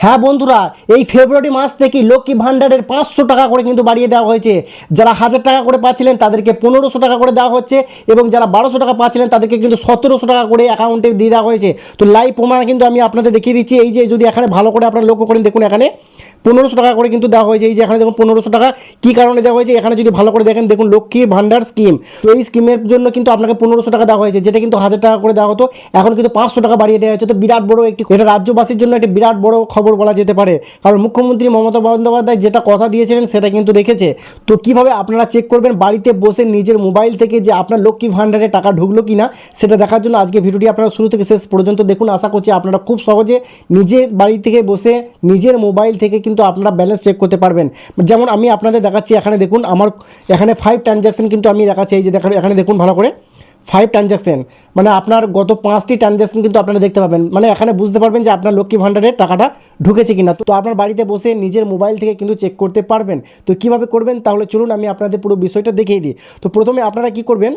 হ্যাঁ বন্ধুরা, এই ফেব্রুয়ারি মাস থেকে লক্ষ্মী ভাণ্ডারের 500 টাকা করে কিন্তু বাড়িয়ে দেওয়া হয়েছে। যারা 1000 টাকা করে পাচ্ছিলেন তাদেরকে 1500 টাকা করে দেওয়া হচ্ছে, এবং যারা 1200 টাকা পাচ্ছিলেন তাদেরকে কিন্তু 1700 টাকা করে অ্যাকাউন্টে দিয়ে দেওয়া হয়েছে। তো লাইভ প্রমাণ কিন্তু আমি আপনাদের দেখিয়ে দিচ্ছি। এই যে যদি এখানে ভালো করে আপনারা লক্ষ্য করেন, দেখুন এখানে 1500 টাকা করে কিন্তু দেওয়া হয়েছে। এই যে এখানে দেখুন 1500 টাকা কী কারণে দেওয়া হয়েছে, এখানে যদি ভালো করে দেখেন, দেখুন লক্ষ্মী ভাণ্ডার স্কিম। তো এই স্কিমের জন্য কিন্তু আপনাকে 1500 টাকা দেওয়া হয়েছে, যেটা কিন্তু 1000 টাকা করে দেওয়া হতো, এখন কিন্তু 500 টাকা বাড়িয়ে দেওয়া হয়েছে। তো বিরাট বড় একটি, এটা রাজ্যবাসীর জন্য একটি বিরাট বড় খবর বলা যেতে পারে, কারণ মুখ্যমন্ত্রী মমতা বন্দ্যোপাধ্যায় যেটা কথা দিয়েছিলেন সেটা কিন্তু রেখেছে। তো কিভাবে আপনারা চেক করবেন বাড়িতে বসে নিজের মোবাইল থেকে যে আপনার লক্ষ্মী ভাণ্ডারে টাকা ঢুকলো কিনা, সেটা দেখার জন্য আজকে ভিডিওটি আপনারা শুরু থেকে শেষ পর্যন্ত দেখুন। আশা করছি আপনারা খুব সহজে নিজের বাড়ি থেকে বসে নিজের মোবাইল থেকে কিন্তু আপনারা ব্যালেন্স চেক করতে পারবেন। যেমন আমি আপনাদের দেখাচ্ছি, এখানে দেখুন আমার এখানে 5 ট্রানজ্যাকশন কিন্তু আমি দেখাচ্ছি। এই যে দেখেন এখানে দেখুন ভালো করে 5 ট্রানজ্যাকশন, মানে আপনার গত 5টি ট্রানজ্যাকশন কিন্তু আপনারা দেখতে পাবেন। মানে এখানে বুঝতে পারবেন যে আপনার লক্ষ্মী ভাণ্ডারের টাকাটা ঢুকেছে কিনা। তো আপনার বাড়িতে বসে নিজের মোবাইল থেকে কিন্তু চেক করতে পারবেন। তো কীভাবে করবেন, তাহলে চলুন আমি আপনাদের পুরো বিষয়টা দেখিয়ে দিই। তো প্রথমে আপনারা কি করবেন,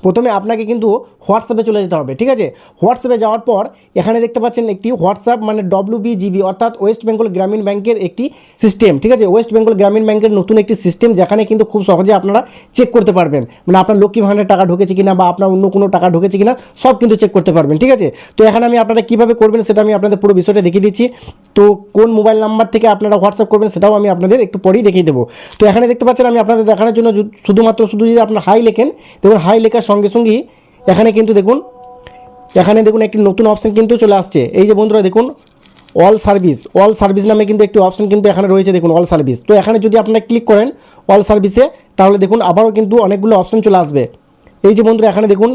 প্রথমে আপনাকে কিন্তু হোয়াটসঅ্যাপে চলে যেতে হবে, ঠিক আছে। হোয়াটসঅ্যাপে যাওয়ার পর এখানে দেখতে পাচ্ছেন একটি হোয়াটসঅ্যাপ, মানে WBGB অর্থাৎ ওয়েস্ট বেঙ্গল গ্রামীণ ব্যাংকের একটি সিস্টেম, ঠিক আছে। ওয়েস্ট বেঙ্গল গ্রামীণ ব্যাংকের নতুন একটি সিস্টেম, যেখানে কিন্তু খুব সহজে আপনারা চেক করতে পারবেন, মানে আপনার লক্ষ্মী ভাণ্ডারের টাকা ঢুকেছে কিনা বা আপনার অন্য কোনো টাকা ঢুকেছে কিনা সব কিন্তু চেক করতে পারবেন, ঠিক আছে। তো এখানে আমি আপনারা কীভাবে করবেন সেটা আমি আপনাদের পুরো বিষয়টা দেখিয়ে দিচ্ছি। তো কোন মোবাইল নাম্বার থেকে আপনারা হোয়াটসঅ্যাপ করবেন সেটাও আমি আপনাদের একটু পরেই দেখিয়ে দেবো। তো এখানে দেখতে পাচ্ছেন আমি আপনাদের দেখানোর জন্য শুধু যদি আপনার হাই লেখেন, দেখুন হাই লেখার সঙ্গে সঙ্গেই এখানে কিন্তু দেখুন একটি নতুন অপশন কিন্তু চলে আসছে। এই যে বন্ধুরা দেখুন অল সার্ভিস নামে কিন্তু একটি অপশন কিন্তু এখানে রয়েছে, দেখুন অল সার্ভিস। তো এখানে যদি আপনারা ক্লিক করেন অল সার্ভিসে, তাহলে দেখুন আবারও কিন্তু অনেকগুলো অপশন চলে আসবে। এই যে বন্ধুরা এখানে দেখুন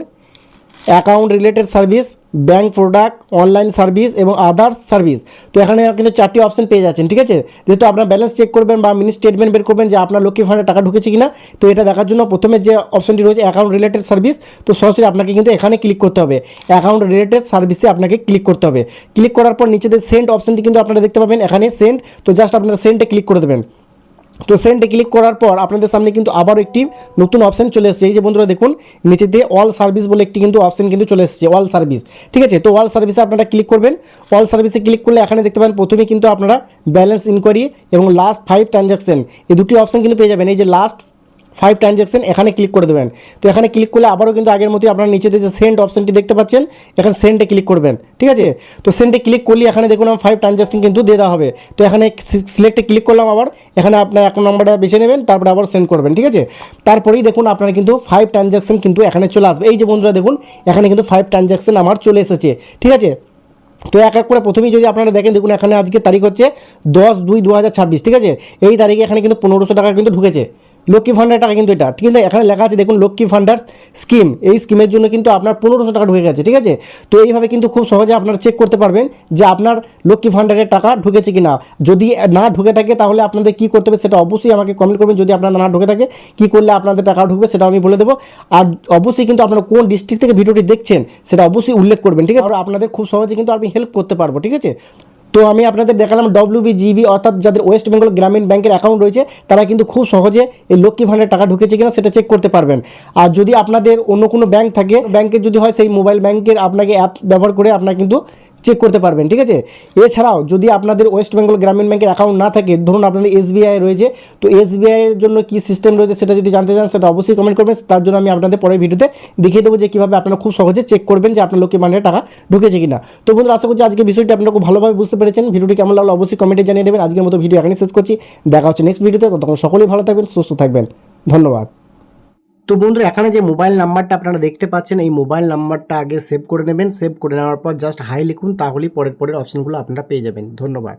account related service, bank product, online service এবং আদার্স সার্ভিস। তো এখানে কিন্তু 4টি অপশন পেয়ে যাচ্ছেন, ঠিক আছে। যেহেতু আপনার ব্যালেন্স চেক করবেন বা মিনি স্টেটমেন্ট বের করবেন যে আপনার লক্ষ্মী ভাণ্ডারে টাকা ঢুকেছে কিনা, তো এটা দেখার জন্য প্রথমে যে অপশনটি রয়েছে অ্যাকাউন্ট রিলেটেড সার্ভিস, তো সরাসরি আপনাকে কিন্তু এখানে ক্লিক করতে হবে। অ্যাকাউন্ট রিলেটেড সার্ভিসে আপনাকে ক্লিক করতে হবে। ক্লিক করার পর নিচেতে সেন্ড অপশনটি কিন্তু আপনারা দেখতে পাবেন, এখানে সেন্ড। তো জাস্ট আপনারা সেন্ডে ক্লিক করে দেবেন। তো সেন্ডে ক্লিক করার পর আপনাদের সামনে কিন্তু আবার একটি নতুন অপশন চলে এসেছে। এই যে বন্ধুরা দেখুন নিচে দিয়ে অল সার্ভিস বলে একটি কিন্তু অপশন কিন্তু চলে এসেছে, অল সার্ভিস, ঠিক আছে। তো অল সার্ভিসে আপনারা ক্লিক করবেন। অল সার্ভিসে ক্লিক করলে এখানে দেখতে পাবেন প্রথমে কিন্তু আপনারা ব্যালেন্স ইনকোয়ারি এবং লাস্ট 5 ট্রানজ্যাকশন এই দুটি অপশন কিন্তু পেয়ে যাবেন। এই যে লাস্ট 5 ট্রানজ্যাকশন এখানে ক্লিক করে দেবেন। তো এখানে ক্লিক করলে আবারও কিন্তু আগের মতোই আপনারা নিচেতে যে সেন্ড অপশনটি দেখতে পাচ্ছেন, এখানে সেন্ডে ক্লিক করবেন, ঠিক আছে। তো সেন্ডে ক্লিক করলে এখানে দেখুন 5 ট্রানজ্যাকশন কিন্তু দিয়ে দেওয়া হবে। তো এখানে সিলেক্টে ক্লিক করলাম, আবার এখানে আপনার অ্যাকাউন্ট নাম্বারটা বেছে নেবেন, তারপরে আবার সেন্ড করবেন, ঠিক আছে। তারপরেই দেখুন আপনারা কিন্তু 5 ট্রানজ্যাকশন কিন্তু এখানে চলে আসবে। এই যে বন্ধুরা দেখুন এখানে কিন্তু 5 ট্রানজ্যাকশন আমার চলে এসেছে, ঠিক আছে। তো এক এক করে প্রথমেই যদি আপনারা দেখেন, দেখুন এখানে আজকে তারিখ হচ্ছে 10/2/2026, ঠিক আছে। এই তারিখে এখানে কিন্তু 1500 টাকা কিন্তু ঢুকেছে লক্ষ্মী ভাণ্ডার টাকা, কিন্তু এটা ঠিক আছে। এখানে লেখা আছে দেখুন লক্ষ্মী ভাণ্ডার স্কিম, এই স্কিমের জন্য কিন্তু আপনার 1500 টাকা ঢুকে গেছে, ঠিক আছে। তো এইভাবে কিন্তু খুব সহজে আপনারা চেক করতে পারবেন যে আপনার লক্ষ্মী ভাণ্ডারের টাকা ঢুকেছে কিনা। যদি না ঢুকে থাকে তাহলে আপনাদের কী করতে হবে সেটা অবশ্যই আমাকে কমেন্ট করবেন। যদি আপনার না ঢুকে থাকে কী করলে আপনাদের টাকা ঢুকবে সেটা আমি বলে দেবো। আর অবশ্যই কিন্তু আপনারা কোন ডিস্ট্রিক্ট থেকে ভিডিওটি দেখছেন সেটা অবশ্যই উল্লেখ করবেন, ঠিক আছে। আর আপনাদের খুব সহজে কিন্তু আমি হেল্প করতে পারবো, ঠিক আছে। তো আমি আপনাদের দেখালাম WBGB অর্থাৎ যাদের ওয়েস্ট বেঙ্গল গ্রামীণ ব্যাংকের অ্যাকাউন্ট রয়েছে তারা কিন্তু খুব সহজে এই লক্ষ্মী ভাণ্ডারের টাকা ঢুকেছে কিনা সেটা চেক করতে পারবেন। আর যদি আপনাদের অন্য কোনো ব্যাংক থাকে, ব্যাংকের যদি হয় সেই মোবাইল ব্যাংকের আপনাকে অ্যাপ ব্যবহার করে আপনারা কিন্তু চেক করতে পারবেন, ঠিক আছে। এছাড়াও যদি আপনাদের ওয়েস্ট বেঙ্গল গ্রামীণ ব্যাংকের অ্যাকাউন্ট না থাকে, ধরুন আপনাদের SBI রয়েছে, তো SBI এর জন্য কী সিস্টেম রয়েছে সেটা যদি জানতে চান সেটা অবশ্যই কমেন্ট করবেন। তার জন্য আমি আপনাদের পরের ভিডিওতে দেখিয়ে দেবো যে কীভাবে আপনারা খুব সহজে চেক করবেন যে আপনার লক্ষ্মী ভাণ্ডারের টাকা ঢুকেছে কিনা। তো বন্ধুরা আশা করছি আজকে বিষয়টি আপনারা খুব ভালোভাবে বুঝতে পেরেছেন। ভিডিওটি কেমন লাগলো অবশ্যই কমেন্টে জানিয়ে দেবেন। আজকের মতো ভিডিও এখানে শেষ করছি, দেখা হচ্ছে নেক্সট ভিডিওতে। ততক্ষণ সকলেই ভালো থাকবেন, সুস্থ থাকবেন, ধন্যবাদ। তো বন্ধুরা এখানে যে মোবাইল নাম্বারটা আপনারা দেখতে পাচ্ছেন, এই মোবাইল নাম্বারটা আগে সেভ করে নেবেন। সেভ করে নেওয়ার পর জাস্ট হাই লিখুন, তাহলেই পরের অপশনগুলো আপনারা পেয়ে যাবেন। ধন্যবাদ।